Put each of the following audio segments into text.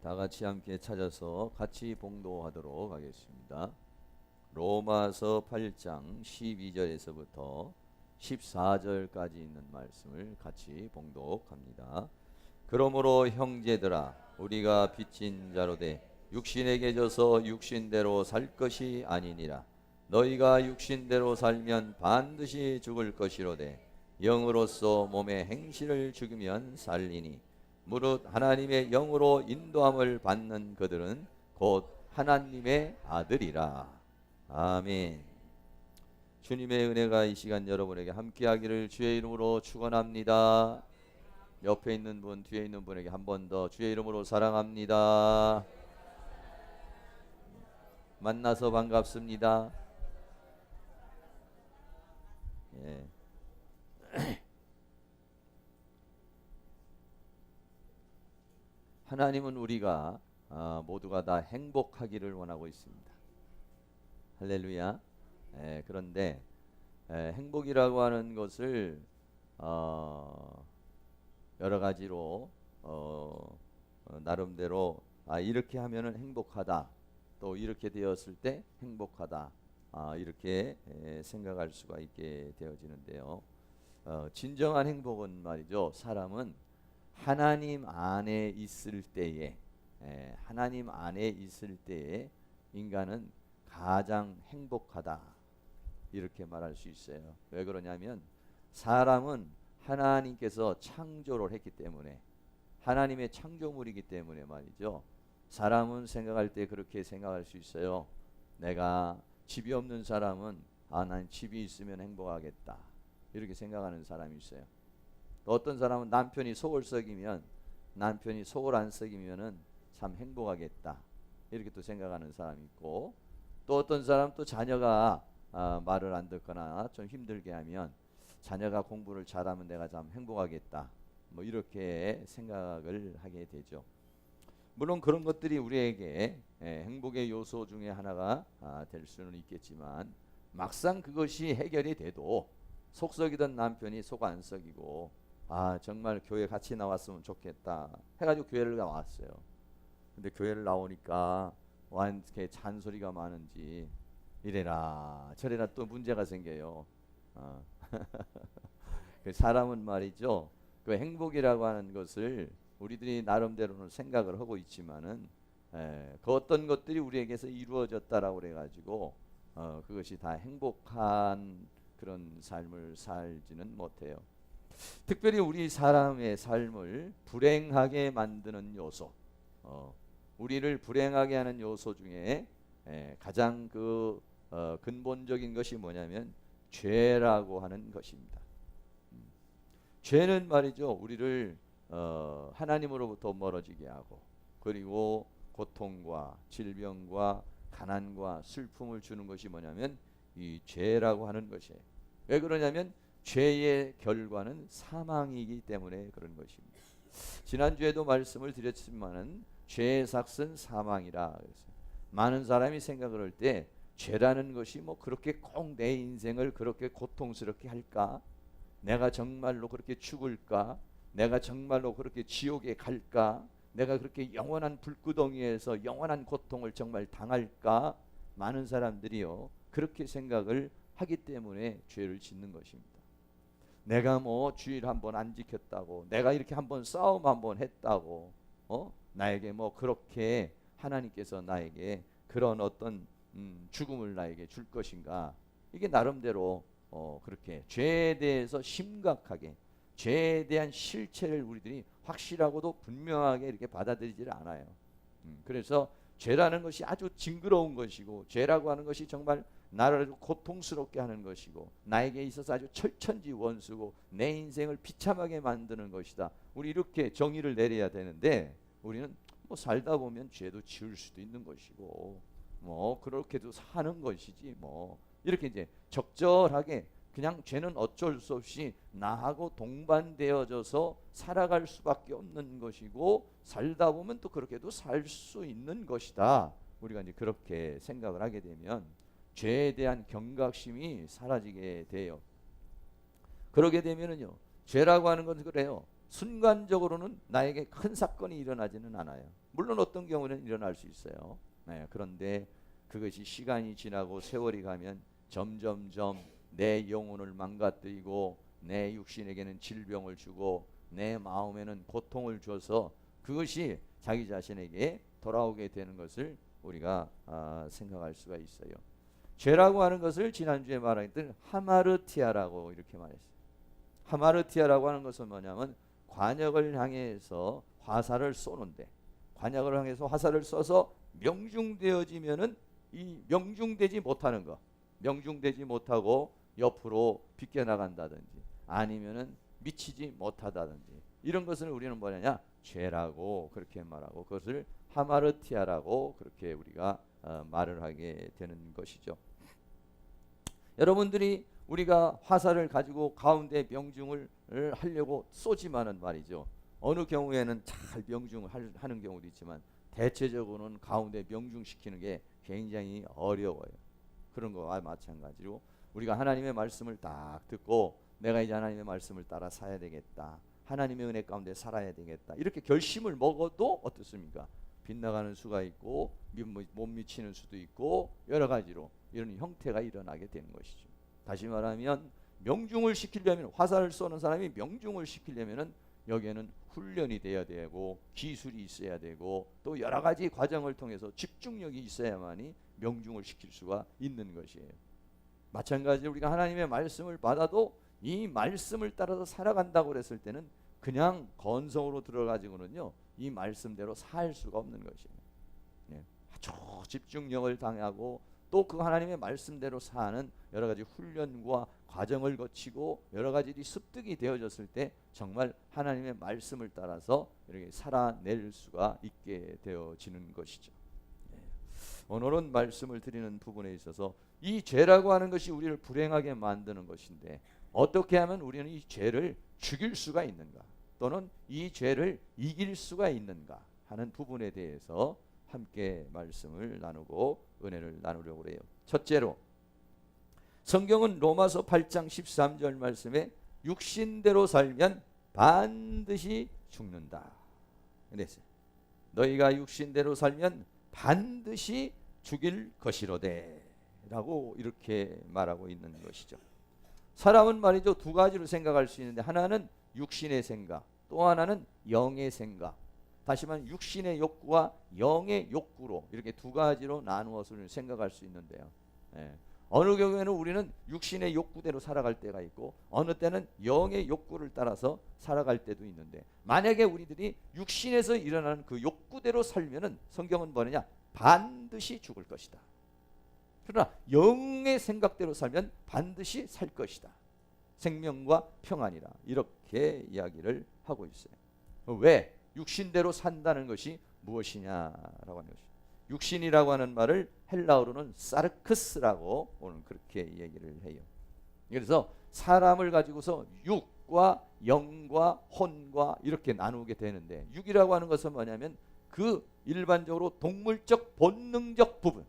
다 같이 함께 찾아서 같이 봉독하도록 하겠습니다. 로마서 8장 12절에서부터 14절까지 있는 말씀을 같이 봉독합니다. 그러므로 형제들아, 우리가 빚진 자로 돼 육신에게 져서 육신대로 살 것이 아니니라. 너희가 육신대로 살면 반드시 죽을 것이로되 영으로서 몸의 행실을 죽이면 살리니 무릇 하나님의 영으로 인도함을 받는 그들은 곧 하나님의 아들이라. 아멘. 주님의 은혜가 이 시간 여러분에게 함께하기를 주의 이름으로 축원합니다. 옆에 있는 분, 뒤에 있는 분에게 한 번 더 주의 이름으로 사랑합니다. 만나서 반갑습니다. 예. 하나님은 우리가 모두가 다 행복하기를 원하고 있습니다. 할렐루야. 그런데 행복이라고 하는 것을 여러 가지로 나름대로 이렇게 하면은 행복하다, 또 이렇게 되었을 때 행복하다, 이렇게 생각할 수가 있게 되어지는데요. 진정한 행복은 말이죠, 사람은 하나님 안에 있을 때에, 하나님 안에 있을 때에 인간은 가장 행복하다, 이렇게 말할 수 있어요. 왜 그러냐면 사람은 하나님께서 창조를 했기 때문에, 하나님의 창조물이기 때문에 말이죠, 사람은 생각할 때 그렇게 생각할 수 있어요. 내가 집이 없는 사람은 난 집이 있으면 행복하겠다, 이렇게 생각하는 사람이 있어요. 또 어떤 사람은 남편이 속을 썩이면, 남편이 속을 안 썩이면은 참 행복하겠다, 이렇게 또 생각하는 사람이 있고, 또 어떤 사람 또 자녀가 말을 안 듣거나 좀 힘들게 하면 자녀가 공부를 잘하면 내가 참 행복하겠다, 뭐 이렇게 생각을 하게 되죠. 물론 그런 것들이 우리에게 행복의 요소 중에 하나가 될 수는 있겠지만, 막상 그것이 해결이 돼도 속 썩이던 남편이 속 안 썩이고 정말 교회 같이 나왔으면 좋겠다 해가지고 교회를 나왔어요. 근데 교회를 나오니까 와 이렇게 잔소리가 많은지 이래라 저래라 또 문제가 생겨요. 사람은 말이죠, 그 행복이라고 하는 것을 우리들이 나름대로는 생각을 하고 있지만은 그 어떤 것들이 우리에게서 이루어졌다라고 그래가지고 그것이 다 행복한 그런 삶을 살지는 못해요. 특별히 우리 사람의 삶을 불행하게 만드는 요소, 우리를 불행하게 하는 요소 중에 가장 근본적인 것이 뭐냐면 죄라고 하는 것입니다. 죄는 말이죠, 우리를 하나님으로부터 멀어지게 하고, 그리고 고통과 질병과 가난과 슬픔을 주는 것이 뭐냐면 이 죄라고 하는 것이에요. 왜 그러냐면 죄의 결과는 사망이기 때문에 그런 것입니다. 지난주에도 말씀을 드렸지만은 죄의 삭은 사망이라 그랬어요. 많은 사람이 생각을 할 때 죄라는 것이 뭐 그렇게 꼭 내 인생을 그렇게 고통스럽게 할까? 내가 정말로 그렇게 죽을까? 내가 정말로 그렇게 지옥에 갈까? 내가 그렇게 영원한 불구덩이에서 영원한 고통을 정말 당할까? 많은 사람들이요, 그렇게 생각을 하기 때문에 죄를 짓는 것입니다. 내가 뭐 주일 한번 안 지켰다고, 내가 이렇게 한번 싸움 한번 했다고, 나에게 뭐 그렇게 하나님께서 나에게 그런 어떤 죽음을 나에게 줄 것인가? 이게 나름대로 그렇게 죄에 대해서 심각하게, 죄에 대한 실체를 우리들이 확실하고도 분명하게 이렇게 받아들이질 않아요. 그래서 죄라는 것이 아주 징그러운 것이고, 죄라고 하는 것이 정말 나를 고통스럽게 하는 것이고, 나에게 있어서 아주 철천지 원수고 내 인생을 비참하게 만드는 것이다, 우리 이렇게 정의를 내려야 되는데, 우리는 뭐 살다 보면 죄도 지을 수도 있는 것이고 뭐 그렇게도 사는 것이지, 뭐 이렇게 이제 적절하게 그냥 죄는 어쩔 수 없이 나하고 동반되어져서 살아갈 수밖에 없는 것이고, 살다 보면 또 그렇게도 살 수 있는 것이다, 우리가 이제 그렇게 생각을 하게 되면 죄에 대한 경각심이 사라지게 돼요. 그러게 되면은요, 죄라고 하는 건 그래요, 순간적으로는 나에게 큰 사건이 일어나지는 않아요. 물론 어떤 경우는 일어날 수 있어요. 네, 그런데 그것이 시간이 지나고 세월이 가면 점점점 내 영혼을 망가뜨리고 내 육신에게는 질병을 주고 내 마음에는 고통을 줘서 그것이 자기 자신에게 돌아오게 되는 것을 우리가 생각할 수가 있어요. 죄라고 하는 것을 지난주에 말했던 하마르티아라고 이렇게 말했어요. 하마르티아라고 하는 것은 뭐냐면 관역을 향해서 화살을 쏘는데, 관역을 향해서 화살을 쏘서 명중되어지면은 이 명중되지 못하는 거, 명중되지 못하고 옆으로 비껴나간다든지 아니면은 미치지 못하다든지 이런 것을 우리는 뭐냐냐, 죄라고 그렇게 말하고 그것을 하마르티아라고 그렇게 우리가 말을 하게 되는 것이죠. 여러분들이 우리가 화살을 가지고 가운데 명중을 하려고 쏘지만은 말이죠, 어느 경우에는 잘 명중을 하는 경우도 있지만 대체적으로는 가운데 명중시키는 게 굉장히 어려워요. 그런 거와 마찬가지로 우리가 하나님의 말씀을 딱 듣고 내가 이제 하나님의 말씀을 따라 살아야 되겠다, 하나님의 은혜 가운데 살아야 되겠다, 이렇게 결심을 먹어도 어떻습니까? 빗나가는 수가 있고 못 미치는 수도 있고 여러 가지로 이런 형태가 일어나게 되는 것이죠. 다시 말하면 명중을 시키려면, 화살을 쏘는 사람이 명중을 시키려면은 여기에는 훈련이 돼야 되고 기술이 있어야 되고 또 여러 가지 과정을 통해서 집중력이 있어야만이 명중을 시킬 수가 있는 것이에요. 마찬가지로 우리가 하나님의 말씀을 받아도 이 말씀을 따라서 살아간다고 그랬을 때는 그냥 건성으로 들어가지고는요 이 말씀대로 살 수가 없는 것이에요. 아주 집중력을 당하고 또 그 하나님의 말씀대로 사는 여러 가지 훈련과 과정을 거치고 여러 가지들이 습득이 되어졌을 때 정말 하나님의 말씀을 따라서 이렇게 살아낼 수가 있게 되어지는 것이죠. 오늘은 말씀을 드리는 부분에 있어서 이 죄라고 하는 것이 우리를 불행하게 만드는 것인데 어떻게 하면 우리는 이 죄를 죽일 수가 있는가, 또는 이 죄를 이길 수가 있는가 하는 부분에 대해서 함께 말씀을 나누고 은혜를 나누려고 해요. 첫째로 성경은 로마서 8장 13절 말씀에 육신대로 살면 반드시 죽는다 그랬어요. 너희가 육신대로 살면 반드시 죽일 것이로되 라고 이렇게 말하고 있는 것이죠. 사람은 말이죠 두 가지로 생각할 수 있는데, 하나는 육신의 생각, 또 하나는 영의 생각. 다시 말하면 육신의 욕구와 영의 욕구로 이렇게 두 가지로 나누어서 생각할 수 있는데요. 어느 경우에는 우리는 육신의 욕구대로 살아갈 때가 있고 어느 때는 영의 욕구를 따라서 살아갈 때도 있는데, 만약에 우리들이 육신에서 일어나는 그 욕구대로 살면은 성경은 뭐냐, 반드시 죽을 것이다. 그러나 영의 생각대로 살면 반드시 살 것이다. 생명과 평안이라 이렇게 이야기를 하고 있어요. 왜? 육신대로 산다는 것이 무엇이냐라고 하는 것이죠. 육신이라고 하는 말을 헬라어로는 사르크스라고 오늘 그렇게 얘기를 해요. 그래서 사람을 가지고서 육과 영과 혼과 이렇게 나누게 되는데, 육이라고 하는 것은 뭐냐면 그 일반적으로 동물적 본능적 부분,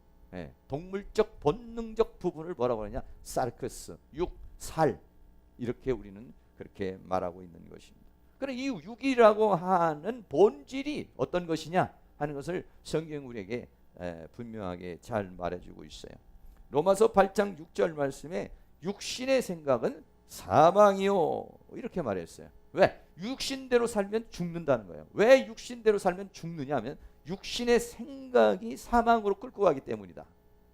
동물적 본능적 부분을 뭐라고 하느냐, 사르크스, 육, 살, 이렇게 우리는 그렇게 말하고 있는 것입니다. 그럼 이 육이라고 하는 본질이 어떤 것이냐 하는 것을 성경 우리에게 분명하게 잘 말해주고 있어요. 로마서 8장 6절 말씀에 육신의 생각은 사망이요 이렇게 말했어요. 왜? 육신대로 살면 죽는다는 거예요. 왜 육신대로 살면 죽느냐 하면 육신의 생각이 사망으로 끌고 가기 때문이다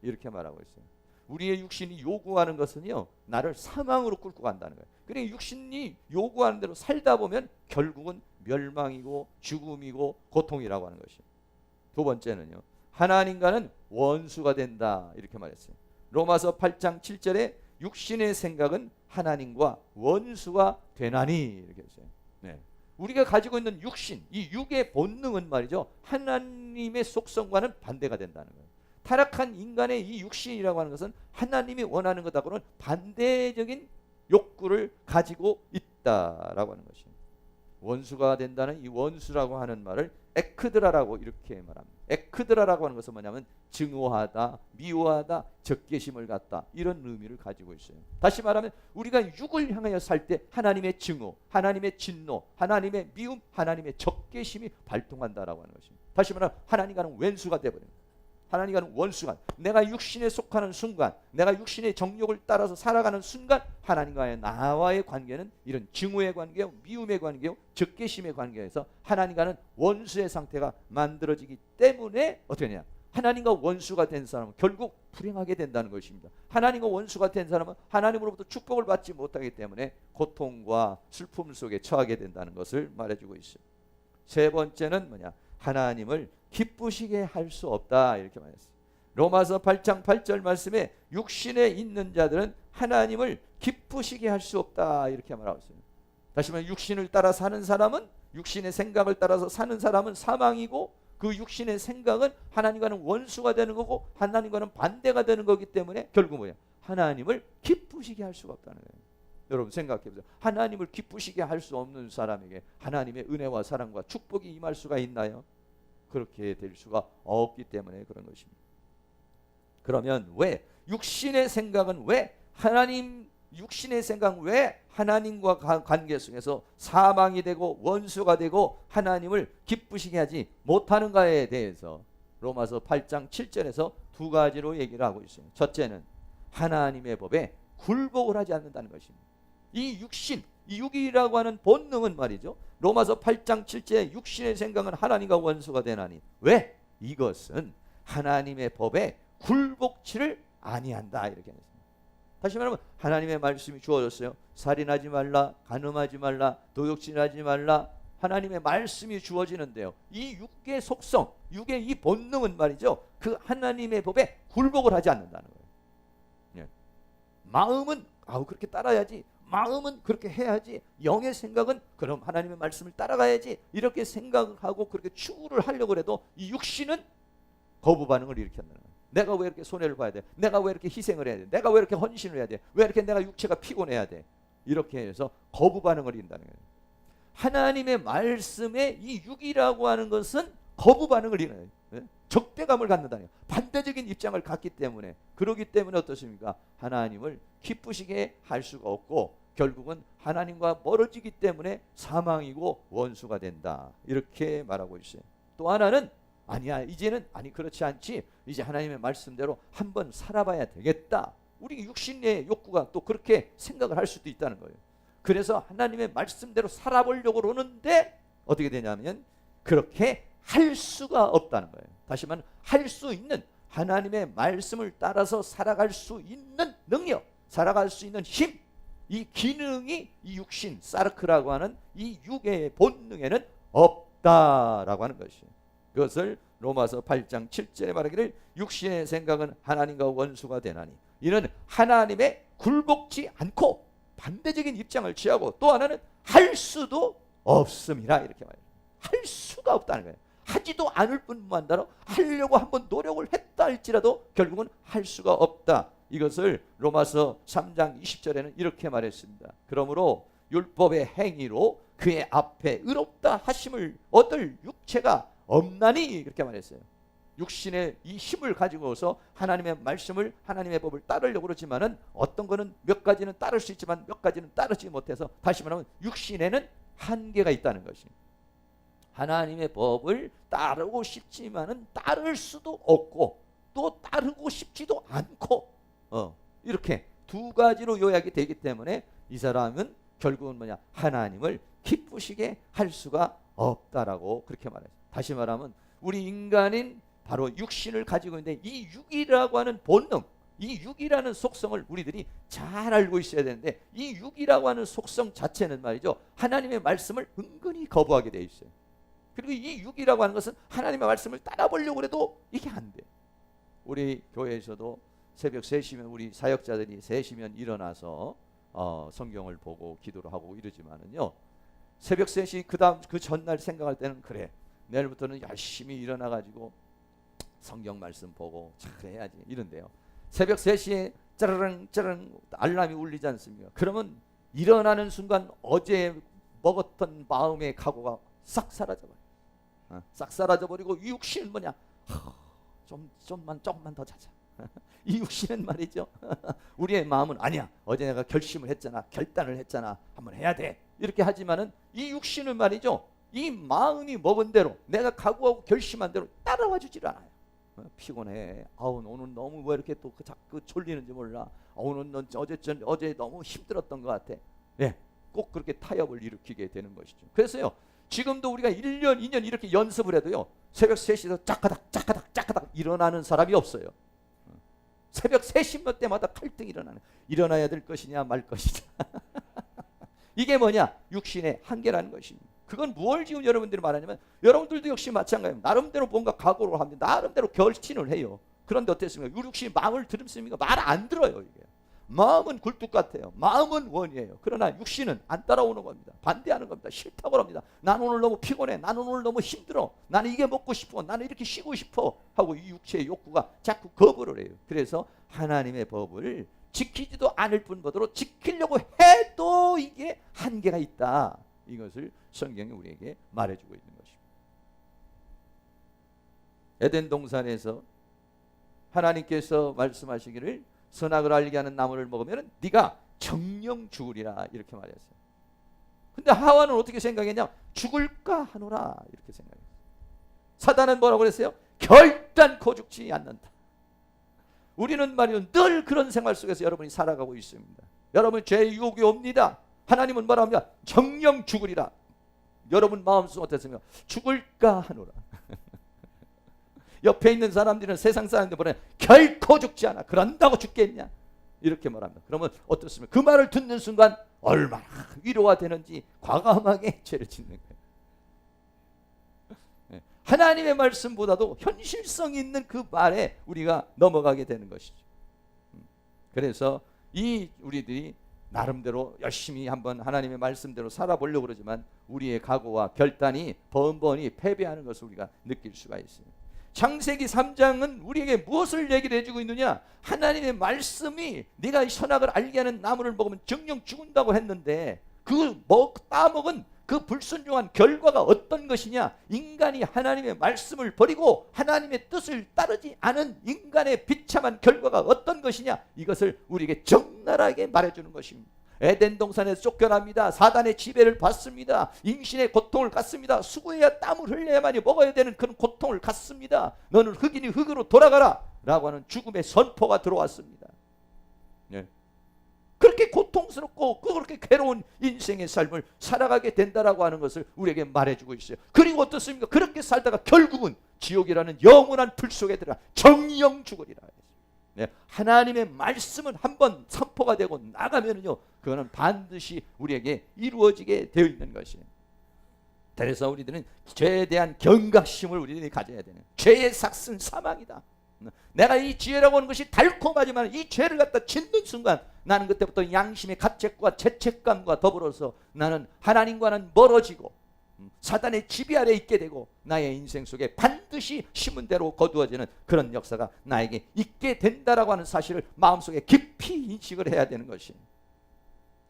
이렇게 말하고 있어요. 우리의 육신이 요구하는 것은요 나를 사망으로 끌고 간다는 거예요. 그러니까 육신이 요구하는 대로 살다 보면 결국은 멸망이고 죽음이고 고통이라고 하는 것이에요. 두 번째는요, 하나님과는 원수가 된다 이렇게 말했어요. 로마서 8장 7절에 육신의 생각은 하나님과 원수가 되나니 이렇게 했어요. 우리가 가지고 있는 육신, 이 육의 본능은 말이죠 하나님의 속성과는 반대가 된다는 거예요. 타락한 인간의 이 육신이라고 하는 것은 하나님이 원하는 것하고는 반대적인 욕구를 가지고 있다라고 하는 것입니다. 원수가 된다는 이 원수라고 하는 말을 에크드라라고 이렇게 말합니다. 에크드라라고 하는 것은 뭐냐면 증오하다, 미워하다, 적개심을 갖다, 이런 의미를 가지고 있어요. 다시 말하면 우리가 육을 향하여 살 때 하나님의 증오, 하나님의 진노, 하나님의 미움, 하나님의 적개심이 발동한다라고 하는 것입니다. 다시 말하면 하나님과는 왼수가 되어버립니다. 하나님과는 원수가, 내가 육신에 속하는 순간, 내가 육신의 정욕을 따라서 살아가는 순간 하나님과의 나와의 관계는 이런 증오의 관계요, 미움의 관계요, 적개심의 관계에서 하나님과는 원수의 상태가 만들어지기 때문에 어떻게 되냐, 하나님과 원수가 된 사람은 결국 불행하게 된다는 것입니다. 하나님과 원수가 된 사람은 하나님으로부터 축복을 받지 못하기 때문에 고통과 슬픔 속에 처하게 된다는 것을 말해주고 있어요. 세 번째는 뭐냐, 하나님을 기쁘시게 할 수 없다, 이렇게 말했어요. 로마서 8장 8절 말씀에 육신에 있는 자들은 하나님을 기쁘시게 할 수 없다, 이렇게 말하고 있어요. 다시 말하면 육신을 따라 사는 사람은, 육신의 생각을 따라서 사는 사람은 사망이고, 그 육신의 생각은 하나님과는 원수가 되는 거고 하나님과는 반대가 되는 거기 때문에 결국 뭐야, 하나님을 기쁘시게 할 수가 없다는 거예요. 여러분 생각해 보세요. 하나님을 기쁘시게 할 수 없는 사람에게 하나님의 은혜와 사랑과 축복이 임할 수가 있나요? 그렇게 될 수가 없기 때문에 그런 것입니다. 그러면 왜 육신의 생각은, 왜 하나님, 육신의 생각은 왜 하나님과 관계 속에서 사망이 되고 원수가 되고 하나님을 기쁘시게 하지 못하는가에 대해서 로마서 8장 7절에서 두 가지로 얘기를 하고 있어요. 첫째는 하나님의 법에 굴복을 하지 않는다는 것입니다. 이 육신, 이 육이라고 하는 본능은 말이죠, 로마서 8장 7절에 육신의 생각은 하나님과 원수가 되나니, 왜? 이것은 하나님의 법에 굴복치를 아니한다, 이렇게 했습니다. 다시 말하면 하나님의 말씀이 주어졌어요. 살인하지 말라, 간음하지 말라, 도둑질하지 말라, 하나님의 말씀이 주어지는데요, 이 육의 속성, 육의 이 본능은 말이죠, 그 하나님의 법에 굴복을 하지 않는다는 거예요. 예. 마음은 그렇게 따라야지, 마음은 그렇게 해야지, 영의 생각은 그럼 하나님의 말씀을 따라가야지, 이렇게 생각하고 그렇게 추구를 하려고 해도 이 육신은 거부 반응을 일으킨다는 거예요. 내가 왜 이렇게 손해를 봐야 돼? 내가 왜 이렇게 희생을 해야 돼? 내가 왜 이렇게 헌신을 해야 돼? 왜 이렇게 내가 육체가 피곤해야 돼? 이렇게 해서 거부 반응을 일으킨다는 거예요. 하나님의 말씀에 이 육이라고 하는 것은 거부 반응을 일으켜요. 적대감을 갖는다는 거예요. 반대적인 입장을 갖기 때문에, 그러기 때문에 어떻습니까? 하나님을 기쁘시게 할 수가 없고 결국은 하나님과 멀어지기 때문에 사망이고 원수가 된다, 이렇게 말하고 있어요. 또 하나는 아니야, 이제는 그렇지 않지, 이제 하나님의 말씀대로 한번 살아봐야 되겠다, 우리 육신의 욕구가 또 그렇게 생각을 할 수도 있다는 거예요. 그래서 하나님의 말씀대로 살아보려고 그러는데 어떻게 되냐면 그렇게 할 수가 없다는 거예요. 다시 말하면 할 수 있는, 하나님의 말씀을 따라서 살아갈 수 있는 능력, 살아갈 수 있는 힘, 이 기능이 이 육신, 사르크라고 하는 이 육의 본능에는 없다라고 하는 것이에요. 그것을 로마서 8장 7절에 말하기를 육신의 생각은 하나님과 원수가 되나니, 이는 하나님의 굴복지 않고 반대적인 입장을 취하고, 또 하나는 할 수도 없음이라, 이렇게 말해요. 할 수가 없다는 거예요. 하지도 않을 뿐만 아니라 하려고 한번 노력을 했다 할지라도 결국은 할 수가 없다. 이것을 로마서 3장 20절에는 이렇게 말했습니다. 그러므로 율법의 행위로 그의 앞에 의롭다 하심을 얻을 육체가 없나니, 이렇게 말했어요. 육신의 이 힘을 가지고서 하나님의 말씀을, 하나님의 법을 따르려고 그러지만은 어떤 거는 몇 가지는 따를 수 있지만 몇 가지는 따르지 못해서, 다시 말하면 육신에는 한계가 있다는 것입니다. 하나님의 법을 따르고 싶지만은 따를 수도 없고 또 따르고 싶지도 않고, 이렇게 두 가지로 요약이 되기 때문에 이 사람은 결국은 뭐냐, 하나님을 기쁘시게 할 수가 없다라고 그렇게 말해요. 다시 말하면 우리 인간인 바로 육신을 가지고 있는데 이 육이라고 하는 본능, 이 육이라는 속성을 우리들이 잘 알고 있어야 되는데, 이 육이라고 하는 속성 자체는 말이죠, 하나님의 말씀을 은근히 거부하게 돼 있어요. 그리고 이 육이라고 하는 것은 하나님의 말씀을 따라보려고 해도 이게 안 돼. 우리 교회에서도 새벽 3시면 우리 사역자들이 3시면 일어나서 성경을 보고 기도를 하고 이러지만은요, 새벽 3시 그 전날 생각할 때는 그래, 내일부터는 열심히 일어나가지고 성경 말씀 보고 잘해야지 이런데요, 새벽 3시에 짜르릉 짜르릉 알람이 울리지 않습니까? 그러면 일어나는 순간 어제 먹었던 마음의 각오가 싹 사라져버려요. 싹 사라져 버리고 이 육신은 뭐냐? 조금만 더 자자. 이 육신은 말이죠. 우리의 마음은 아니야. 어제 내가 결심을 했잖아. 결단을 했잖아. 한번 해야 돼. 이렇게 하지만은 이 육신은 말이죠. 이 마음이 먹은 대로 내가 각오하고 결심한 대로 따라와 주질 않아요. 피곤해. 아우 오늘 너무 왜 이렇게 또 자꾸 졸리는지 몰라. 오늘 넌 어제 너무 힘들었던 것 같아. 예, 꼭 그렇게 타협을 일으키게 되는 것이죠. 그래서요. 지금도 우리가 1년, 2년 이렇게 연습을 해도요. 새벽 3시에서 짜까닥 일어나는 사람이 없어요. 새벽 3시 때마다 칼등 일어나야 될 것이냐 말 것이냐. 이게 뭐냐? 육신의 한계라는 것입니다. 그건 무엇을 지금 여러분들이 말하냐면 여러분들도 역시 마찬가지입니다. 나름대로 뭔가 각오를 합니다. 나름대로 결심을 해요. 그런데 어땠습니까? 우리 육신이 마음을 들었습니까? 말 안 들어요. 이게. 마음은 굴뚝 같아요. 마음은 원이에요. 그러나 육신은 안 따라오는 겁니다. 반대하는 겁니다. 싫다고 합니다. 나는 오늘 너무 피곤해. 나는 오늘 너무 힘들어. 나는 이게 먹고 싶어. 나는 이렇게 쉬고 싶어. 하고 이 육체의 욕구가 자꾸 거부를 해요. 그래서 하나님의 법을 지키지도 않을 뿐더러 지키려고 해도 이게 한계가 있다. 이것을 성경이 우리에게 말해주고 있는 것입니다. 에덴 동산에서 하나님께서 말씀하시기를 선악을 알게 하는 나무를 먹으면 네가 정령 죽으리라 이렇게 말했어요. 근데 하와는 어떻게 생각했냐? 죽을까 하노라 이렇게 생각했어요. 사단은 뭐라고 그랬어요? 결단코 죽지 않는다. 우리는 말이요 늘 그런 생활 속에서 여러분이 살아가고 있습니다. 여러분 죄의 유혹이 옵니다. 하나님은 뭐라 합니까? 정령 죽으리라. 여러분 마음속 어땠습니까? 죽을까 하노라. 옆에 있는 사람들은 세상 사람들 보면 결코 죽지 않아. 그런다고 죽겠냐? 이렇게 말합니다. 그러면 어떻습니까? 그 말을 듣는 순간 얼마나 위로가 되는지 과감하게 죄를 짓는 거예요. 하나님의 말씀보다도 현실성 있는 그 말에 우리가 넘어가게 되는 것이죠. 그래서 이 우리들이 나름대로 열심히 한번 하나님의 말씀대로 살아보려고 그러지만 우리의 각오와 결단이 번번이 패배하는 것을 우리가 느낄 수가 있어요. 창세기 3장은 우리에게 무엇을 얘기를 해주고 있느냐? 하나님의 말씀이 네가 선악을 알게 하는 나무를 먹으면 정령 죽는다고 했는데 그 따먹은 그 불순종한 결과가 어떤 것이냐? 인간이 하나님의 말씀을 버리고 하나님의 뜻을 따르지 않은 인간의 비참한 결과가 어떤 것이냐? 이것을 우리에게 적나라하게 말해주는 것입니다. 에덴 동산에서 쫓겨납니다. 사단의 지배를 받습니다. 임신의 고통을 갖습니다. 수고해야 땀을 흘려야만이 먹어야 되는 그런 고통을 갖습니다. 너는 흙이니 흙으로 돌아가라 라고 하는 죽음의 선포가 들어왔습니다. 네. 그렇게 고통스럽고 그렇게 괴로운 인생의 삶을 살아가게 된다라고 하는 것을 우리에게 말해주고 있어요. 그리고 어떻습니까? 그렇게 살다가 결국은 지옥이라는 영원한 불 속에 들어가 정령 죽으리라. 네, 하나님의 말씀은 한번 선포가 되고 나가면은요, 그거는 반드시 우리에게 이루어지게 되어 있는 것이에요. 그래서 우리들은 죄에 대한 경각심을 우리들이 가져야 되는. 죄의 삭은 사망이다. 내가 이 죄라고 하는 것이 달콤하지만 이 죄를 갖다 짓는 순간 나는 그때부터 양심의 가책과 죄책감과 더불어서 나는 하나님과는 멀어지고 사단의 지배 아래 있게 되고 나의 인생 속에 반드시 심은 대로 거두어지는 그런 역사가 나에게 있게 된다라고 하는 사실을 마음속에 깊이 인식을 해야 되는 것입니다.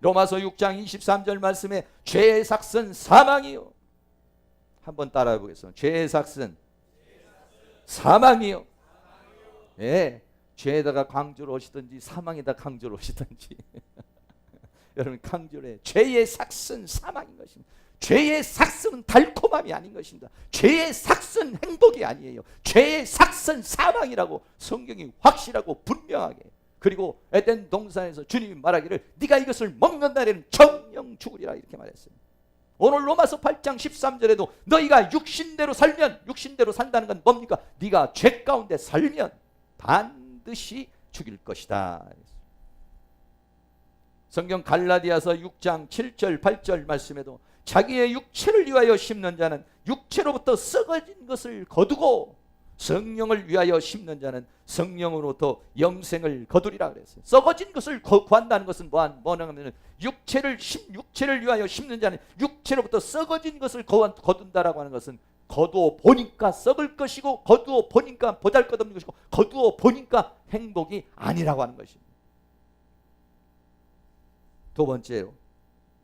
로마서 6장 23절 말씀에 죄의 삭은 사망이요. 한번 따라해 보겠습니다. 죄의 삭은 사망이요. 예, 죄에다가 강조를 오시든지 사망에다 강조를 오시든지 여러분 강조를 해. 죄의 삭은 사망인 것입니다. 죄의 삭은 달콤함이 아닌 것입니다. 죄의 삭은 행복이 아니에요. 죄의 삭은 사망이라고 성경이 확실하고 분명하게. 그리고 에덴 동산에서 주님이 말하기를 네가 이것을 먹는 날에는 정령 죽으리라 이렇게 말했어요. 오늘 로마서 8장 13절에도 너희가 육신대로 살면, 육신대로 산다는 건 뭡니까? 네가 죄 가운데 살면 반드시 죽일 것이다. 성경 갈라디아서 6장 7절 8절 말씀에도 자기의 육체를 위하여 심는 자는 육체로부터 썩어진 것을 거두고 성령을 위하여 심는 자는 성령으로부터 영생을 거두리라 그랬어요. 썩어진 것을 구한다는 것은 뭐냐면 육체를 위하여 심는 자는 육체로부터 썩어진 것을 거둔다라고 하는 것은 거두어 보니까 썩을 것이고 거두어 보니까 보잘것없는 것이고 거두어 보니까 행복이 아니라고 하는 것입니다. 두 번째로,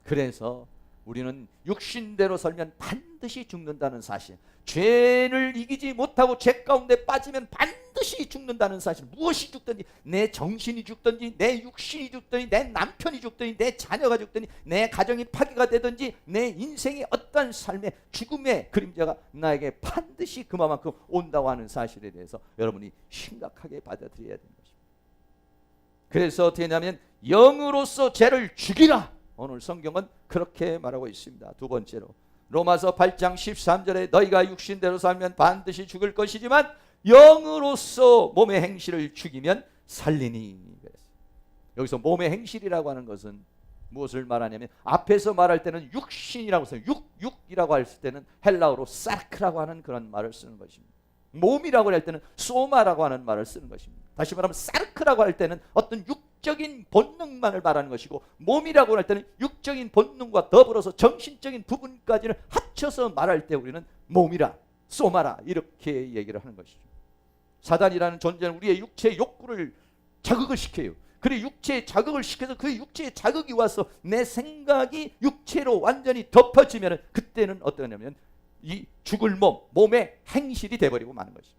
그래서 우리는 육신대로 살면 반드시 죽는다는 사실, 죄를 이기지 못하고 죄 가운데 빠지면 반드시 죽는다는 사실, 무엇이 죽든지, 내 정신이 죽든지, 내 육신이 죽든지, 내 남편이 죽든지, 내 자녀가 죽든지, 내 가정이 파괴가 되든지, 내 인생의 어떠한 삶의 죽음의 그림자가 나에게 반드시 그만큼 온다고 하는 사실에 대해서 여러분이 심각하게 받아들여야 되는 것입니다. 그래서 어떻게 하냐면 영으로서 죄를 죽이라, 오늘 성경은 그렇게 말하고 있습니다. 두 번째로 로마서 8장 13절에 너희가 육신대로 살면 반드시 죽을 것이지만 영으로서 몸의 행실을 죽이면 살리니. 여기서 몸의 행실이라고 하는 것은 무엇을 말하냐면, 앞에서 말할 때는 육신이라고 써요. 육이라고 할 때는 헬라어로 사르크라고 하는 그런 말을 쓰는 것입니다. 몸이라고 할 때는 소마라고 하는 말을 쓰는 것입니다. 다시 말하면 사르크라고 할 때는 어떤 육적인 본능만을 말하는 것이고, 몸이라고 할 때는 육적인 본능과 더불어서 정신적인 부분까지를 합쳐서 말할 때 우리는 몸이라, 소마라 이렇게 얘기를 하는 것이죠. 사단이라는 존재는 우리의 육체의 욕구를 자극을 시켜요. 그리고 육체의 자극을 시켜서 그 육체의 자극이 와서 내 생각이 육체로 완전히 덮어지면 그때는 어떠냐면 이 죽을 몸의 행실이 돼버리고 마는 것입니다.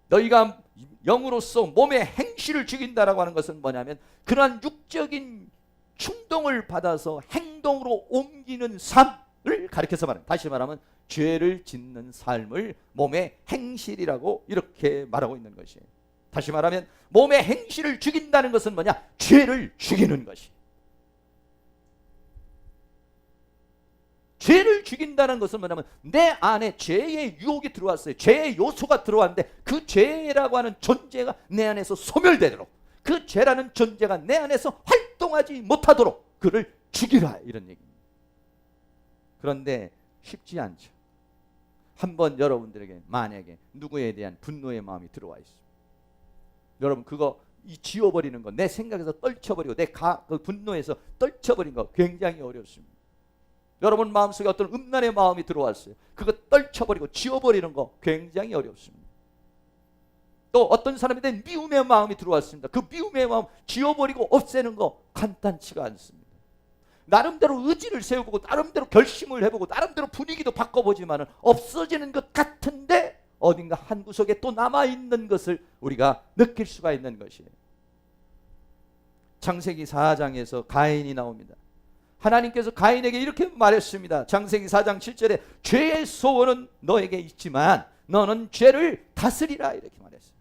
너희가 영으로서 몸의 행실을 죽인다라고 하는 것은 뭐냐면, 그러한 육적인 충동을 받아서 행동으로 옮기는 삶을 가리켜서 말합니다. 다시 말하면 죄를 짓는 삶을 몸의 행실이라고 이렇게 말하고 있는 것이에요. 다시 말하면 몸의 행실을 죽인다는 것은 뭐냐? 죄를 죽이는 것이. 죄를 죽인다는 것은 뭐냐면 내 안에 죄의 유혹이 들어왔어요. 죄의 요소가 들어왔는데 그 죄라고 하는 존재가 내 안에서 소멸되도록, 그 죄라는 존재가 내 안에서 활동하지 못하도록 그를 죽이라, 이런 얘기입니다. 그런데 쉽지 않죠. 한번 여러분들에게 만약에 누구에 대한 분노의 마음이 들어와 있어요. 여러분 그거 지워버리는 거, 내 생각에서 떨쳐버리고 그 분노에서 떨쳐버린 거 굉장히 어렵습니다. 여러분 마음속에 어떤 음란의 마음이 들어왔어요. 그거 떨쳐버리고 지워버리는 거 굉장히 어렵습니다. 또 어떤 사람에 대한 미움의 마음이 들어왔습니다. 그 미움의 마음 지워버리고 없애는 거 간단치가 않습니다. 나름대로 의지를 세워보고 나름대로 결심을 해보고 나름대로 분위기도 바꿔보지만 없어지는 것 같은데 어딘가 한 구석에 또 남아있는 것을 우리가 느낄 수가 있는 것이에요. 창세기 4장에서 가인이 나옵니다. 하나님께서 가인에게 이렇게 말했습니다. 창세기 4장 7절에 죄의 소원은 너에게 있지만 너는 죄를 다스리라, 이렇게 말했어요.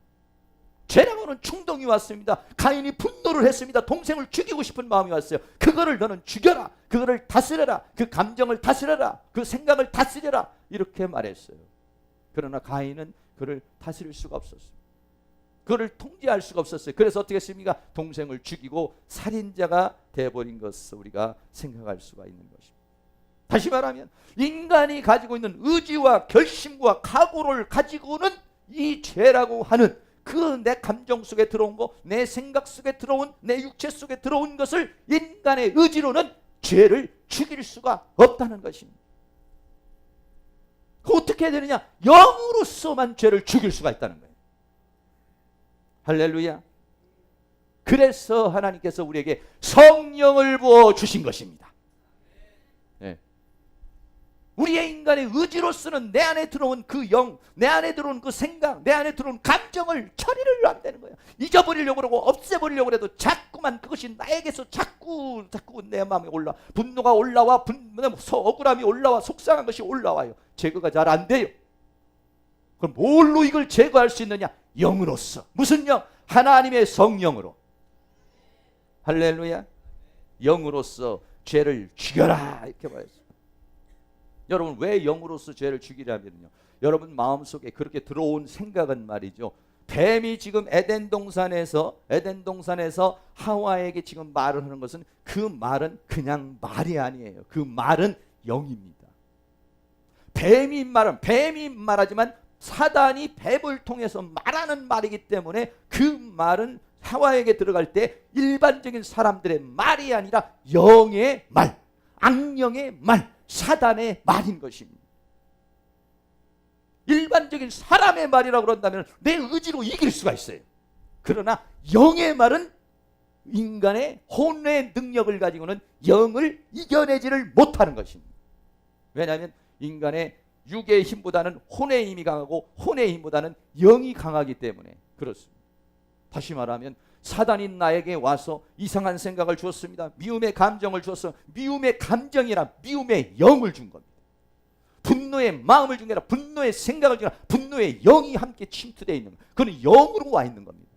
죄라고 하는 충동이 왔습니다. 가인이 분노를 했습니다. 동생을 죽이고 싶은 마음이 왔어요. 그거를 너는 죽여라, 그거를 다스려라, 그 감정을 다스려라, 그 생각을 다스려라, 이렇게 말했어요. 그러나 가인은 그를 다스릴 수가 없었어요. 그를 통제할 수가 없었어요. 그래서 어떻게 했습니까? 동생을 죽이고 살인자가 되어버린 것을 우리가 생각할 수가 있는 것입니다. 다시 말하면 인간이 가지고 있는 의지와 결심과 각오를 가지고는 이 죄라고 하는 그 내 감정 속에 들어온 거, 내 생각 속에 들어온, 내 육체 속에 들어온 것을 인간의 의지로는 죄를 죽일 수가 없다는 것입니다. 어떻게 해야 되느냐? 영으로서만 죄를 죽일 수가 있다는 거예요. 할렐루야. 그래서 하나님께서 우리에게 성령을 부어주신 것입니다. 네. 우리의 인간의 의지로서는 내 안에 들어온 그 영, 내 안에 들어온 그 생각, 내 안에 들어온 감정을 처리를 안 되는 거예요. 잊어버리려고 그러고 없애버리려고 해도 자꾸만 그것이 나에게서 자꾸 내 마음에 올라, 분노가 올라와, 억울함이 올라와, 속상한 것이 올라와요. 제거가 잘 안 돼요. 그럼 뭘로 이걸 제거할 수 있느냐? 영으로서. 무슨 영? 하나님의 성령으로. 할렐루야. 영으로서 죄를 죽여라, 이렇게 말했어요. 여러분 왜 영으로서 죄를 죽이라면요, 여러분 마음속에 그렇게 들어온 생각은 말이죠, 뱀이 지금 에덴 동산에서 하와에게 지금 말을 하는 것은 그 말은 그냥 말이 아니에요. 그 말은 영입니다. 뱀이 말하지만 사단이 뱀을 통해서 말하는 말이기 때문에 그 말은 하와에게 들어갈 때 일반적인 사람들의 말이 아니라 영의 말, 악령의 말, 사단의 말인 것입니다. 일반적인 사람의 말이라고 그런다면 내 의지로 이길 수가 있어요. 그러나 영의 말은 인간의 혼의 능력을 가지고는 영을 이겨내지를 못하는 것입니다. 왜냐하면 인간의 육의 힘보다는 혼의 힘이 강하고 혼의 힘보다는 영이 강하기 때문에 그렇습니다. 다시 말하면 사단이 나에게 와서 이상한 생각을 주었습니다. 미움의 감정을 주었어. 미움의 감정이라 미움의 영을 준 겁니다. 분노의 마음을 준 게 아니라 분노의 생각을 준 게 아니라 분노의 영이 함께 침투되어 있는 겁니다. 그건 영으로 와 있는 겁니다.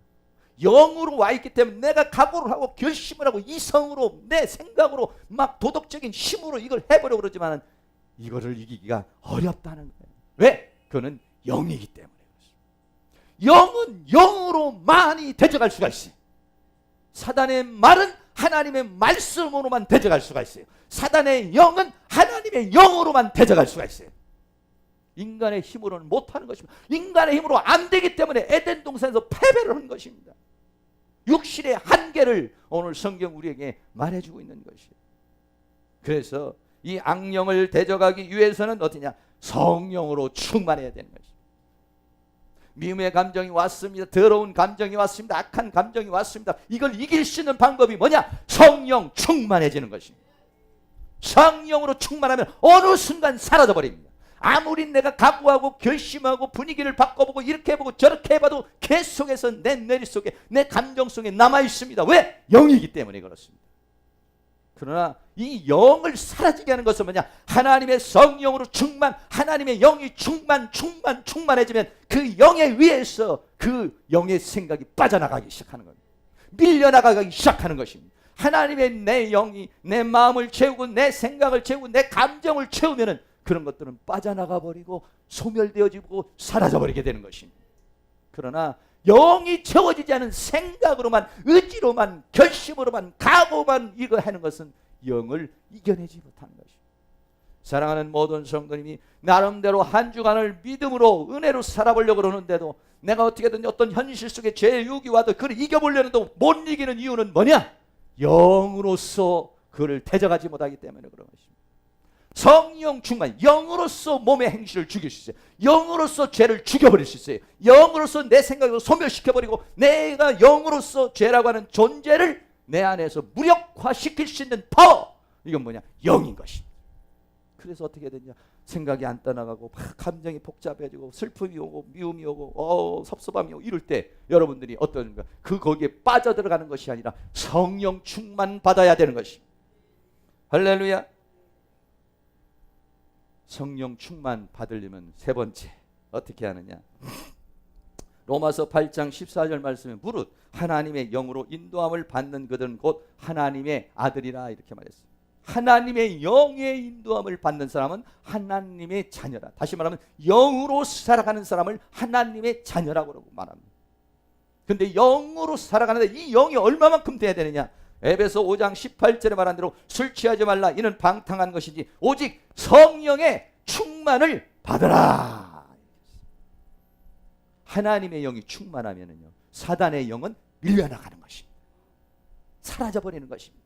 영으로 와 있기 때문에 내가 각오를 하고 결심을 하고 이성으로 내 생각으로 막 도덕적인 힘으로 이걸 해보려고 그러지만 이거를 이기기가 어렵다는 거예요. 왜? 그거는 영이기 때문에 그렇습니다. 영은 영으로만이 대적할 수가 있어요. 사단의 말은 하나님의 말씀으로만 대적할 수가 있어요. 사단의 영은 하나님의 영으로만 대적할 수가 있어요. 인간의 힘으로는 못하는 것입니다. 인간의 힘으로 안 되기 때문에 에덴 동산에서 패배를 한 것입니다. 육신의 한계를 오늘 성경 우리에게 말해주고 있는 것이에요. 그래서 이 악령을 대적하기 위해서는 어떠냐? 성령으로 충만해야 되는 것입니다. 미움의 감정이 왔습니다. 더러운 감정이 왔습니다. 악한 감정이 왔습니다. 이걸 이길 수 있는 방법이 뭐냐? 성령 충만해지는 것입니다. 성령으로 충만하면 어느 순간 사라져 버립니다. 아무리 내가 각오하고 결심하고 분위기를 바꿔보고 이렇게 해보고 저렇게 해봐도 계속해서 내 뇌리 속에 내 감정 속에 남아있습니다. 왜? 영이기 때문에 그렇습니다. 그러나 이 영을 사라지게 하는 것은 뭐냐? 하나님의 성령으로 충만, 하나님의 영이 충만해지면 그 영에 의해서 그 영의 생각이 빠져나가기 시작하는 겁니다. 밀려나가기 시작하는 것입니다. 하나님의 내 영이 내 마음을 채우고 내 생각을 채우고 내 감정을 채우면은 그런 것들은 빠져나가 버리고 소멸되어지고 사라져 버리게 되는 것입니다. 그러나 영이 채워지지 않은 생각으로만, 의지로만, 결심으로만, 각오만 이거 하는 것은 영을 이겨내지 못하는 것입니다. 사랑하는 모든 성도님이 나름대로 한 주간을 믿음으로 은혜로 살아보려고 그러는데도 내가 어떻게든 어떤 현실 속에 죄의 유혹이 와도 그걸 이겨보려는데 못 이기는 이유는 뭐냐? 영으로서 그를 대적하지 못하기 때문에 그런 것입니다. 성령 충만, 영으로서 몸의 행실을 죽일 수 있어요. 영으로서 죄를 죽여버릴 수 있어요. 영으로서 내 생각을 소멸시켜버리고 내가 영으로서 죄라고 하는 존재를 내 안에서 무력화시킬 수 있는 파워, 이건 뭐냐? 영인 것입니다. 그래서 어떻게 되냐? 생각이 안 떠나가고 막 감정이 복잡해지고 슬픔이 오고 미움이 오고 섭섭함이 오고 이럴 때 여러분들이 어떤가? 거기에 빠져들어가는 것이 아니라 성령 충만 받아야 되는 것입니다. 할렐루야. 성령 충만 받으려면 세 번째 어떻게 하느냐? 로마서 8장 14절 말씀에 무릇 하나님의 영으로 인도함을 받는 그들은 곧 하나님의 아들이라 이렇게 말했습니다. 하나님의 영의 인도함을 받는 사람은 하나님의 자녀라. 다시 말하면 영으로 살아가는 사람을 하나님의 자녀라고 말합니다. 그런데 영으로 살아가는데 이 영이 얼마만큼 돼야 되느냐? 에베소 5장 18절에 말한 대로 술 취하지 말라. 이는 방탕한 것이지 오직 성령의 충만을 받으라. 하나님의 영이 충만하면은요, 사단의 영은 밀려나가는 것입니다. 사라져버리는 것입니다.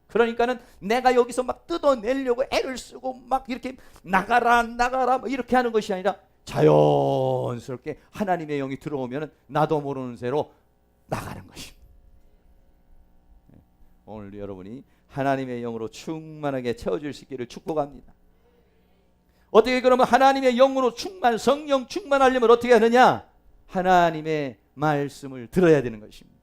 그러니까는 내가 여기서 막 뜯어내려고 애를 쓰고 막 이렇게 나가라 뭐 이렇게 하는 것이 아니라 자연스럽게 하나님의 영이 들어오면은 나도 모르는 새로 나가는 것입니다. 오늘 여러분이 하나님의 영으로 충만하게 채워질 수 있기를 축복합니다. 어떻게 그러면 하나님의 영으로 성령 충만하려면 어떻게 하느냐? 하나님의 말씀을 들어야 되는 것입니다.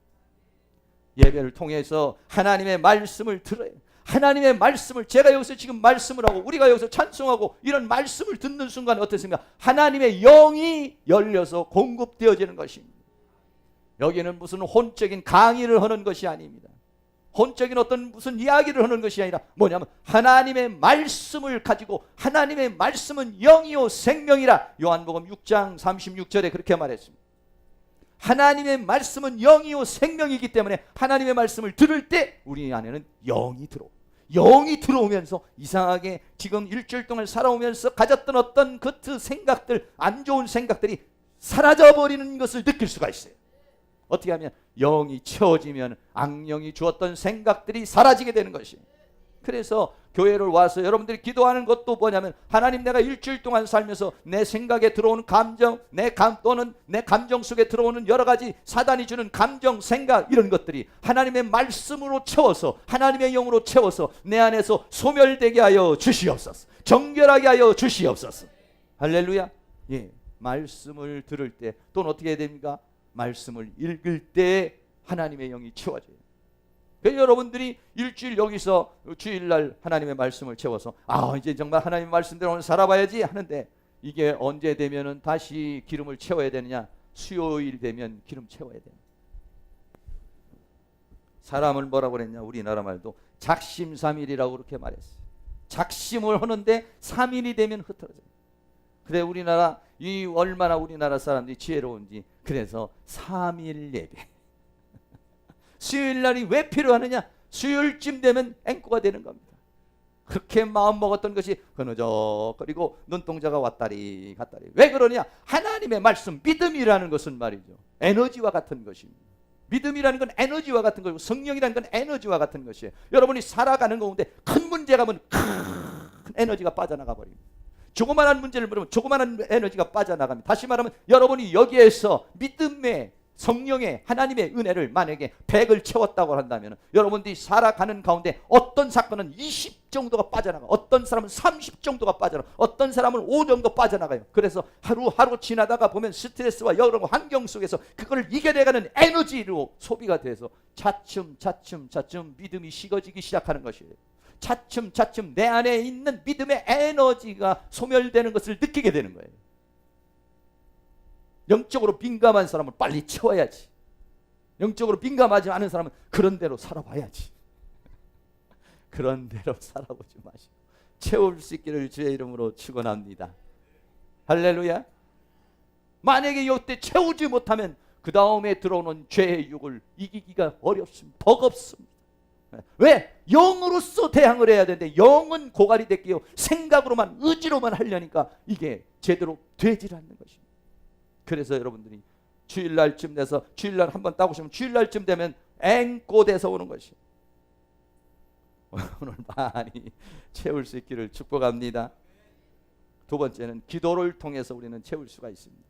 예배를 통해서 하나님의 말씀을 들어요. 하나님의 말씀을 제가 여기서 지금 말씀을 하고 우리가 여기서 찬송하고 이런 말씀을 듣는 순간 어떻습니까? 하나님의 영이 열려서 공급되어지는 것입니다. 여기는 무슨 혼적인 강의를 하는 것이 아닙니다. 혼적인 어떤 무슨 이야기를 하는 것이 아니라 뭐냐면 하나님의 말씀을 가지고, 하나님의 말씀은 영이요 생명이라 요한복음 6장 36절에 그렇게 말했습니다. 하나님의 말씀은 영이요 생명이기 때문에 하나님의 말씀을 들을 때 우리 안에는 영이 들어오면서 이상하게 지금 일주일 동안 살아오면서 가졌던 어떤 겉의 생각들, 안 좋은 생각들이 사라져버리는 것을 느낄 수가 있어요. 어떻게 하면 영이 채워지면 악령이 주었던 생각들이 사라지게 되는 것이에요. 그래서 교회를 와서 여러분들이 기도하는 것도 뭐냐면, 하나님, 내가 일주일 동안 살면서 내 생각에 들어오는 감정, 또는 내 감정 속에 들어오는 여러 가지 사단이 주는 감정, 생각, 이런 것들이 하나님의 말씀으로 채워서, 하나님의 영으로 채워서 내 안에서 소멸되게 하여 주시옵소서. 정결하게 하여 주시옵소서. 할렐루야. 예, 말씀을 들을 때, 또는 어떻게 해야 됩니까? 말씀을 읽을 때 하나님의 영이 채워져요. 여러분들이 일주일 여기서 주일날 하나님의 말씀을 채워서 이제 정말 하나님의 말씀대로 오늘 살아봐야지 하는데, 이게 언제 되면은 다시 기름을 채워야 되느냐? 수요일 되면 기름 채워야 돼요. 사람을 뭐라고 그랬냐? 우리나라 말도 작심삼일이라고 그렇게 말했어요. 작심을 하는데 3일이 되면 흩어져요. 그래, 우리나라 얼마나 우리나라 사람들이 지혜로운지. 그래서 3일 예배. 수요일 날이 왜 필요하느냐? 수요일쯤 되면 앵꼬가 되는 겁니다. 그렇게 마음 먹었던 것이 흐느적거리고 눈동자가 왔다리 갔다리. 왜 그러냐? 하나님의 말씀, 믿음이라는 것은 말이죠, 에너지와 같은 것입니다. 믿음이라는 건 에너지와 같은 것이고, 성령이라는 건 에너지와 같은 것이에요. 여러분이 살아가는 가운데 큰 문제가 면 큰 에너지가 빠져나가 버립니다. 조그마한 문제를 물으면 조그마한 에너지가 빠져나갑니다. 다시 말하면 여러분이 여기에서 믿음의, 성령의, 하나님의 은혜를 만약에 100을 채웠다고 한다면, 여러분들이 살아가는 가운데 어떤 사건은 20 정도가 빠져나가, 어떤 사람은 30 정도가 빠져나가, 어떤 사람은 5 정도 빠져나가요. 그래서 하루하루 지나다가 보면 스트레스와 여러 환경 속에서 그걸 이겨내가는 에너지로 소비가 돼서 차츰 믿음이 식어지기 시작하는 것이에요. 차츰 내 안에 있는 믿음의 에너지가 소멸되는 것을 느끼게 되는 거예요. 영적으로 민감한 사람은 빨리 채워야지. 영적으로 민감하지 않은 사람은 그런 대로 살아봐야지. 그런 대로 살아보지 마시고 채울 수 있기를 주의 이름으로 축원합니다. 할렐루야. 만약에 이때 채우지 못하면 그 다음에 들어오는 죄의 유혹을 이기기가 어렵습니다. 버겁습니다. 왜? 영으로서 대항을 해야 되는데 영은 고갈이 됐기요, 생각으로만, 의지로만 하려니까 이게 제대로 되질 않는 것입니다. 그래서 여러분들이 주일날쯤 돼서, 주일날 한번 따보시면 주일날쯤 되면 앵꼬돼서 오는 것이에요. 오늘 많이 채울 수 있기를 축복합니다. 두 번째는 기도를 통해서 우리는 채울 수가 있습니다.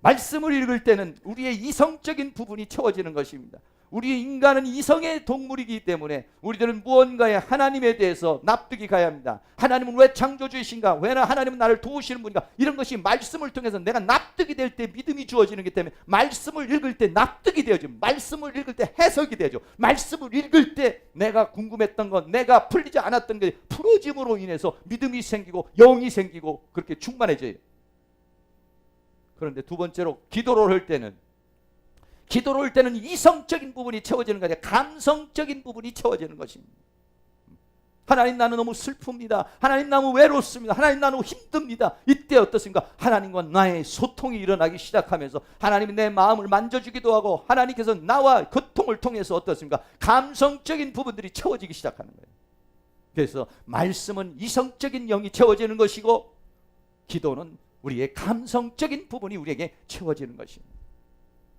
말씀을 읽을 때는 우리의 이성적인 부분이 채워지는 것입니다. 우리 인간은 이성의 동물이기 때문에 우리들은 무언가에 하나님에 대해서 납득이 가야 합니다. 하나님은 왜 창조주이신가? 왜 하나님은 나를 도우시는 분인가? 이런 것이 말씀을 통해서 내가 납득이 될 때 믿음이 주어지는 것 때문에 말씀을 읽을 때 납득이 되어져. 말씀을 읽을 때 해석이 되죠. 말씀을 읽을 때 내가 궁금했던 것, 내가 풀리지 않았던 게 풀어짐으로 인해서 믿음이 생기고 영이 생기고 그렇게 충만해져요. 그런데 두 번째로 기도를 할 때는 이성적인 부분이 채워지는 것이 아니라 감성적인 부분이 채워지는 것입니다. 하나님, 나는 너무 슬픕니다. 하나님, 너무 외롭습니다. 하나님, 나는 너무 힘듭니다. 이때 어떻습니까? 하나님과 나의 소통이 일어나기 시작하면서 하나님이 내 마음을 만져주기도 하고, 하나님께서 나와 고통을 통해서 어떻습니까? 감성적인 부분들이 채워지기 시작하는 거예요. 그래서 말씀은 이성적인 영이 채워지는 것이고, 기도는 우리의 감성적인 부분이 우리에게 채워지는 것입니다.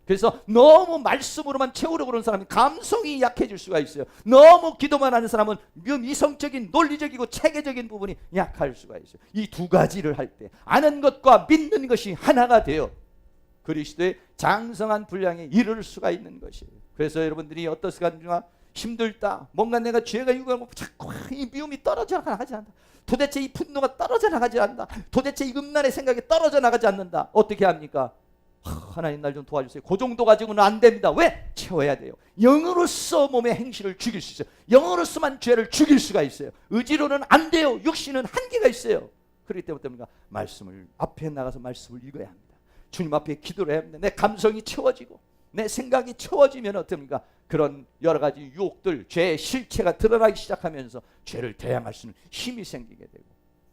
그래서 너무 말씀으로만 채우려고 그러는 사람은 감성이 약해질 수가 있어요. 너무 기도만 하는 사람은 이성적인, 논리적이고 체계적인 부분이 약할 수가 있어요. 이 두 가지를 할 때 아는 것과 믿는 것이 하나가 되어 그리스도의 장성한 분량에 이를 수가 있는 것이에요. 그래서 여러분들이 어떻습니까? 힘들다, 뭔가 내가 죄가 유혹하고 자꾸 이 미움이 떨어져 나가지 않는다, 도대체 이 분노가 떨어져 나가지 않는다, 도대체 이 음란의 생각이 떨어져 나가지 않는다. 어떻게 합니까? 하나님, 날 좀 도와주세요. 그 정도 가지고는 안 됩니다. 왜? 채워야 돼요. 영으로서 몸의 행실을 죽일 수 있어요. 영으로서만 죄를 죽일 수가 있어요. 의지로는 안 돼요. 육신은 한계가 있어요. 그렇기 때문에 말씀을 앞에 나가서 말씀을 읽어야 합니다. 주님 앞에 기도를 해야 합니다. 내 감성이 채워지고 내 생각이 채워지면 어떻습니까? 그런 여러 가지 유혹들, 죄의 실체가 드러나기 시작하면서 죄를 대항할 수 있는 힘이 생기게 되고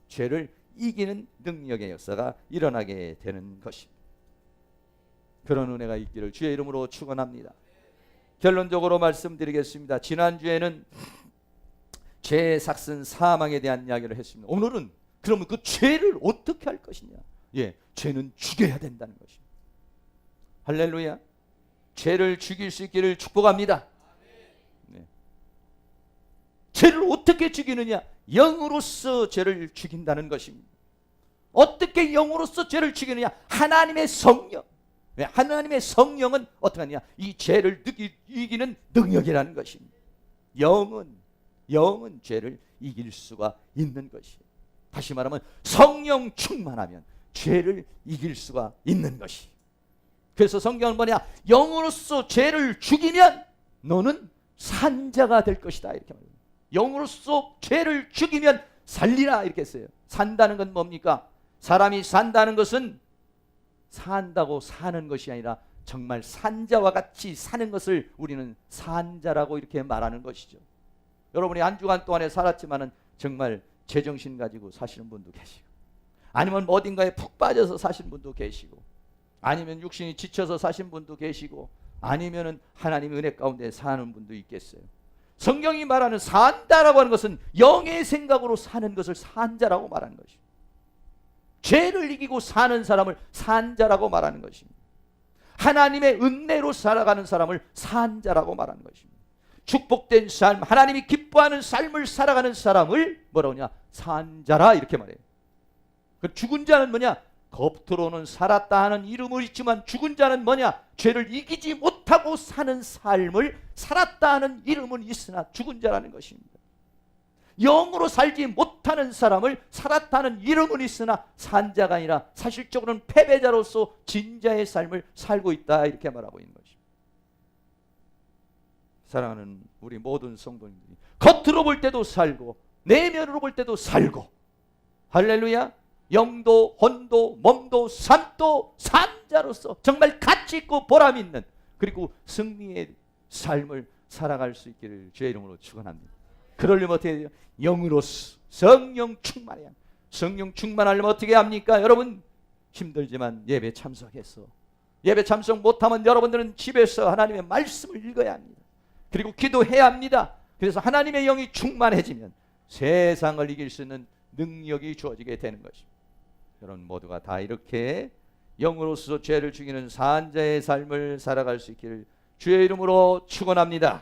죄를 이기는 능력의 역사가 일어나게 되는 것입니다. 그런 은혜가 있기를 주의 이름으로 축원합니다. 결론적으로 말씀드리겠습니다. 지난주에는 죄의 삭슨 사망에 대한 이야기를 했습니다. 오늘은 그러면 그 죄를 어떻게 할 것이냐? 죄는 죽여야 된다는 것입니다. 할렐루야. 죄를 죽일 수 있기를 축복합니다. 죄를 어떻게 죽이느냐? 영으로서 죄를 죽인다는 것입니다. 어떻게 영으로서 죄를 죽이느냐? 하나님의 성령. 왜? 하나님의 성령은 어떻게 하느냐? 이 죄를 이기는 능력이라는 것입니다. 영은 죄를 이길 수가 있는 것이에요. 다시 말하면 성령 충만하면 죄를 이길 수가 있는 것이에요. 그래서 성경은 뭐냐? 영으로서 죄를 죽이면 너는 산자가 될 것이다, 이렇게 말합니다. 영으로서 죄를 죽이면 살리라, 이렇게 했어요. 산다는 건 뭡니까? 사람이 산다는 것은 산다고 사는 것이 아니라 정말 산자와 같이 사는 것을 우리는 산자라고 이렇게 말하는 것이죠. 여러분이 한 주간 동안에 살았지만은 정말 제정신 가지고 사시는 분도 계시고, 아니면 어딘가에 푹 빠져서 사시는 분도 계시고, 아니면 육신이 지쳐서 사신 분도 계시고, 아니면은 하나님의 은혜 가운데 사는 분도 있겠어요. 성경이 말하는 산다라고 하는 것은 영의 생각으로 사는 것을 산자라고 말하는 것입니다. 죄를 이기고 사는 사람을 산자라고 말하는 것입니다. 하나님의 은혜로 살아가는 사람을 산자라고 말하는 것입니다. 축복된 삶, 하나님이 기뻐하는 삶을 살아가는 사람을 뭐라고 하냐? 산자라, 이렇게 말해요. 그 죽은 자는 뭐냐? 겉으로는 살았다 하는 이름을 있지만 죽은 자는 뭐냐? 죄를 이기지 못하고 사는 삶을 살았다 하는 이름은 있으나 죽은 자라는 것입니다. 영으로 살지 못하는 사람을 살았다는 이름은 있으나 산자가 아니라 사실적으로는 패배자로서 진자의 삶을 살고 있다, 이렇게 말하고 있는 것입니다. 사랑하는 우리 모든 성도님들이 겉으로 볼 때도 살고 내면으로 볼 때도 살고, 할렐루야, 영도 혼도 몸도 삶도 산자로서 정말 가치 있고 보람 있는, 그리고 승리의 삶을 살아갈 수 있기를 주의 이름으로 축원합니다. 그러려면 어떻게 해야 돼요? 영으로서 성령 충만해야 합니다. 성령 충만하려면 어떻게 합니까? 여러분, 힘들지만 예배 참석해서, 예배 참석 못하면 여러분들은 집에서 하나님의 말씀을 읽어야 합니다. 그리고 기도해야 합니다. 그래서 하나님의 영이 충만해지면 세상을 이길 수 있는 능력이 주어지게 되는 것입니다. 여러분 모두가 다 이렇게 영으로서 죄를 죽이는 산자의 삶을 살아갈 수 있기를 주의 이름으로 축원합니다.